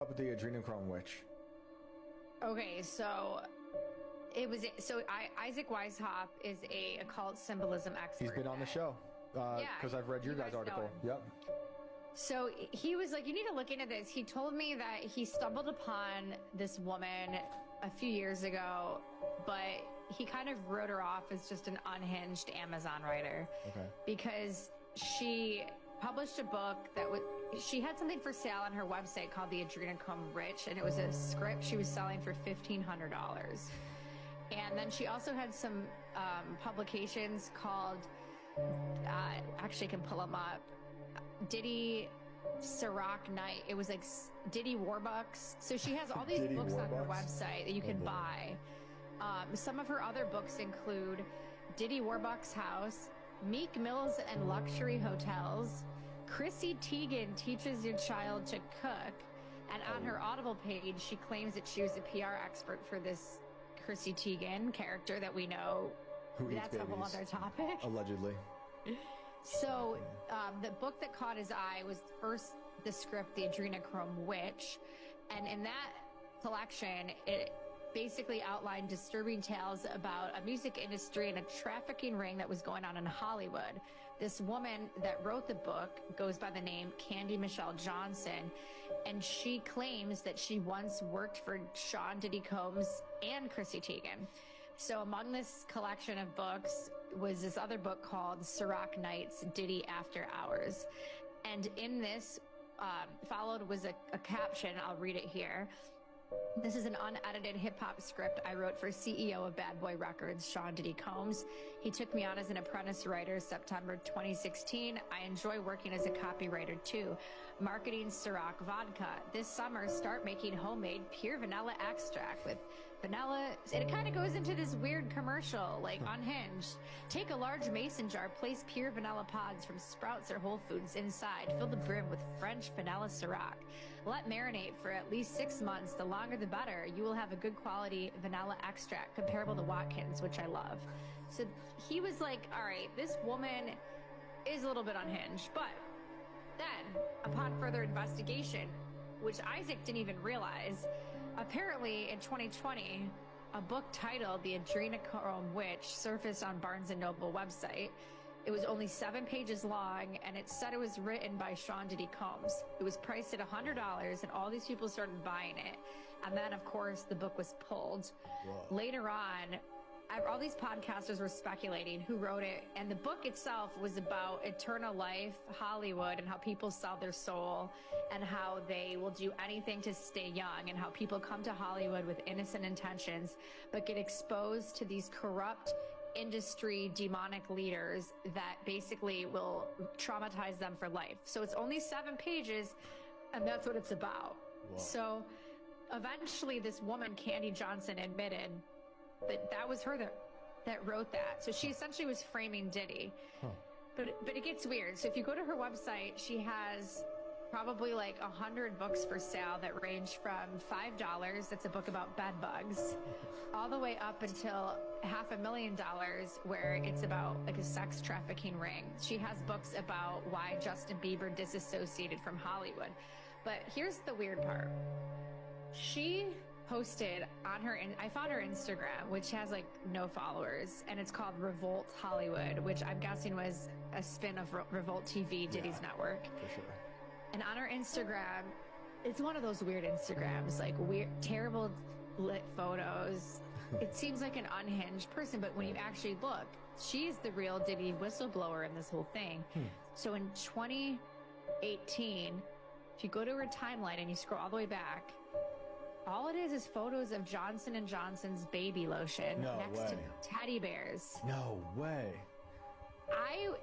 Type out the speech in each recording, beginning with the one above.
Up with the adrenochrome witch. Okay, so Isaac Weishaupt is a occult symbolism expert. He's been on the show. Because I've read your guys' article. Yep. So he was like, you need to look into this. He told me that he stumbled upon this woman a few years ago, but he kind of wrote her off as just an unhinged Amazon writer. Okay. Because she published a book she had something for sale on her website called The Adrenochrome Rich, and it was a script she was selling for $1,500. And then she also had some publications called, actually I can pull them up, Diddy Ciroc Night. It was like Diddy Warbucks. So she has all these books on her website that you can buy. Some of her other books include Diddy Warbucks House, Meek Mills and Luxury Hotels, Chrissy Teigen teaches your child to cook, and on her Audible page, she claims that she was a PR expert for this Chrissy Teigen character that we know. Who That's a whole other topic. Allegedly. So the book that caught his eye was first the script, The Adrenochrome Witch, and in that collection, it basically outlined disturbing tales about a music industry and a trafficking ring that was going on in Hollywood. This woman that wrote the book goes by the name Candy Michelle Johnson, and she claims that she once worked for Sean Diddy Combs and Chrissy Teigen. So among this collection of books was this other book called Ciroc Nights, Diddy After Hours. And in this followed was a caption. I'll read it here. This is an unedited hip-hop script I wrote for CEO of Bad Boy Records, Sean Diddy Combs. He took me on as an apprentice writer September 2016. I enjoy working as a copywriter too. Marketing Ciroc Vodka. This summer, start making homemade pure vanilla extract with vanilla. It kind of goes into this weird commercial, like Unhinged. Take a large mason jar, place pure vanilla pods from Sprouts or Whole Foods inside. Fill the brim with French vanilla Ciroc. Let marinate for at least 6 months. The longer the better. You will have a good quality vanilla extract comparable to Watkins, which I love. So he was like, all right, this woman is a little bit unhinged. But then, upon further investigation, which Isaac didn't even realize, apparently in 2020, a book titled The Adrenochrome Witch surfaced on Barnes & Noble website. It was only 7 pages long, and it said it was written by Sean Diddy Combs. It was priced at $100, and all these people started buying it. And then, of course, the book was pulled. Whoa. Later on, all these podcasters were speculating who wrote it, and the book itself was about eternal life, Hollywood, and how people sell their soul, and how they will do anything to stay young, and how people come to Hollywood with innocent intentions, but get exposed to these corrupt industry demonic leaders that basically will traumatize them for life. So it's only 7 pages, and that's what it's about. Whoa. So eventually this woman, Candy Johnson, admitted that that was her that wrote that. So she essentially was framing Diddy. Huh. But it gets weird. So if you go to her website, she has probably like 100 books for sale that range from $5, that's a book about bed bugs, all the way up until $500,000, where it's about like a sex trafficking ring. She has books about why Justin Bieber disassociated from Hollywood. But here's the weird part. She posted on her, I found her Instagram, which has like no followers, and it's called Revolt Hollywood, which I'm guessing was a spin of Revolt TV, Diddy's network. For sure. And on her Instagram, it's one of those weird Instagrams, like weird, terrible lit photos. It seems like an unhinged person, but when you actually look, she's the real Diddy whistleblower in this whole thing. So in 2018, if you go to her timeline and you scroll all the way back, all it is photos of Johnson & Johnson's baby lotion next to teddy bears. No way.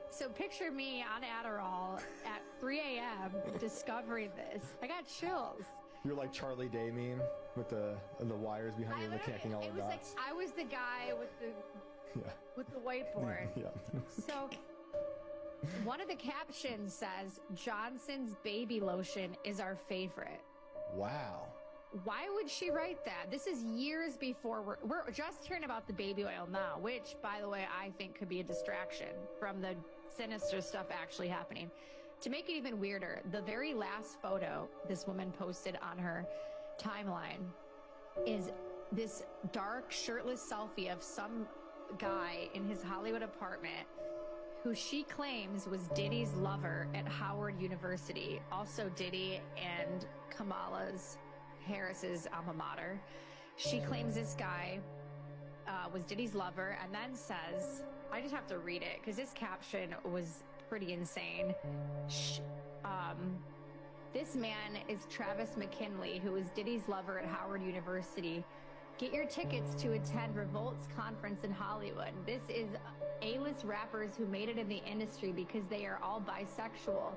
So picture me on Adderall at 3 a.m. discovering this. I got chills. You're like Charlie Day meme with the wires behind you and the connecting all the dots. Like I was the guy with the whiteboard. Yeah. So one of the captions says, Johnson's baby lotion is our favorite. Wow. Why would she write that? This is years before we're just hearing about the baby oil now, which, by the way, I think could be a distraction from the sinister stuff actually happening. To make it even weirder, the very last photo this woman posted on her timeline is this dark, shirtless selfie of some guy in his Hollywood apartment who she claims was Diddy's lover at Howard University, also Diddy and Kamala Harris's alma mater. She claims this guy was Diddy's lover, and then says, I just have to read it because this caption was pretty insane. This man is Travis McKinley, who is Diddy's lover at Howard University. Get your tickets to attend Revolt's conference in Hollywood. This is A-list rappers who made it in the industry because they are all bisexual.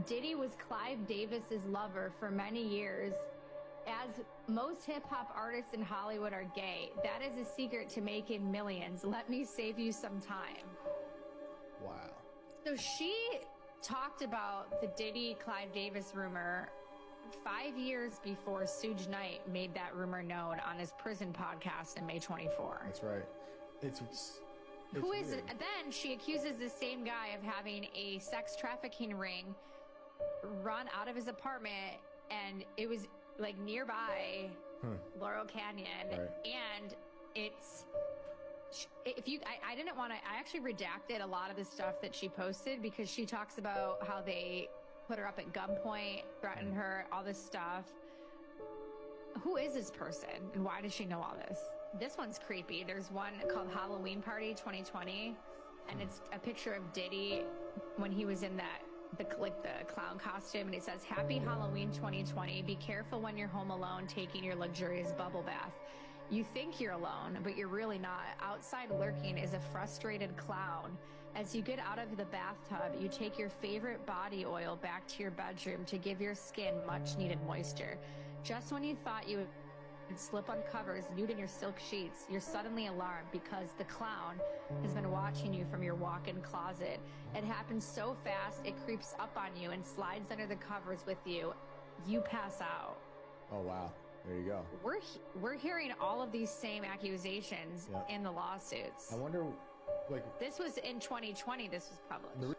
Diddy was Clive Davis's lover for many years. As most hip-hop artists in Hollywood are gay, that is a secret to making millions. Let me save you some time. Wow. So she talked about the Diddy Clive Davis rumor 5 years before Suge Knight made that rumor known on his prison podcast in May 24. That's right. It's Who is weird. it? Then she accuses the same guy of having a sex trafficking ring run out of his apartment, and it was like nearby Laurel Canyon. Right. And it's, if you, I didn't want to, I actually redacted a lot of the stuff that she posted because she talks about how they put her up at gunpoint, threatened her, all this stuff. Who is this person and why does she know all this? This one's creepy. There's one called Halloween Party 2020, and it's a picture of Diddy when he was in that the clown costume, and it says, Happy Halloween 2020. Be careful when you're home alone taking your luxurious bubble bath. You think you're alone, but you're really not. Outside lurking is a frustrated clown. As you get out of the bathtub, you take your favorite body oil back to your bedroom to give your skin much needed moisture. Just when you thought you would slip on covers, nude in your silk sheets, you're suddenly alarmed because the clown has been watching you from your walk-in closet. It happens so fast, it creeps up on you and slides under the covers with you. You pass out. Oh, wow. There you go. We're hearing all of these same accusations Yep. in the lawsuits. I wonder, like... This was in 2020, this was published.